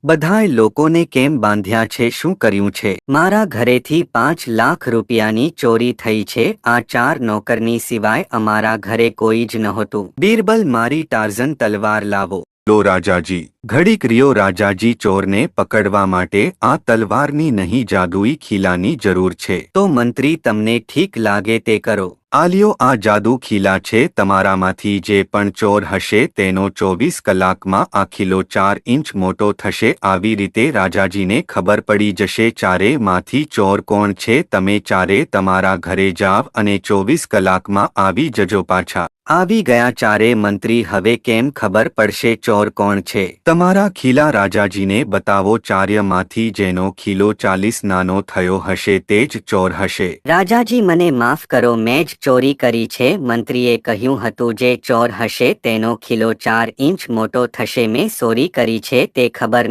બધાય લોકોને કેમ બાંધ્યા છે? શું કર્યું છે? મારા ઘરેથી 5 લાખ રૂપિયાની ચોરી થઈ છે. આ 4 નોકરની સિવાય અમારા ઘરે કોઈ જ નહોતું. બીરબલ, મારી ટાર્ઝન તલવાર લાવો. લો રાજાજી. ઘડીક રહ્યો રાજાજી. ચોરને પકડવા માટે આ તલવારની નહીં, જાદુઈ ખીલાની જરૂર છે. તો મંત્રી, તમને ઠીક લાગે તે કરો. આલ્યો, આ જાદુ ખીલા છે. તમારામાંથી જે પણ ચોર હશે તેનો 24 કલાકમાં આ ખીલો 4 ઇંચ મોટો થશે. આવી રીતે રાજાજીને ખબર પડી જશે ચારે માંથી ચોર કોણ છે. તમે ચારે તમારા ઘરે જાવ અને 24 કલાકમાં આવી જજો પાછા. આવી ગયા ચારે મંત્રી. હવે કેમ ખબર પડશે ચોર કોણ છે? તમારા ખીલા રાજાજીને બતાવો. ચારેયમાંથી જેનો ખીલો 40 નાનો થયો હશે તે જ ચોર હશે. રાજાજી, મને માફ કરો, મેં જ ચોરી કરી છે. મંત્રીએ કહ્યું હતું જે ચોર હશે તેનો ખીલો 4 ઇંચ મોટો થશે. મેં ચોરી કરી છે તે ખબર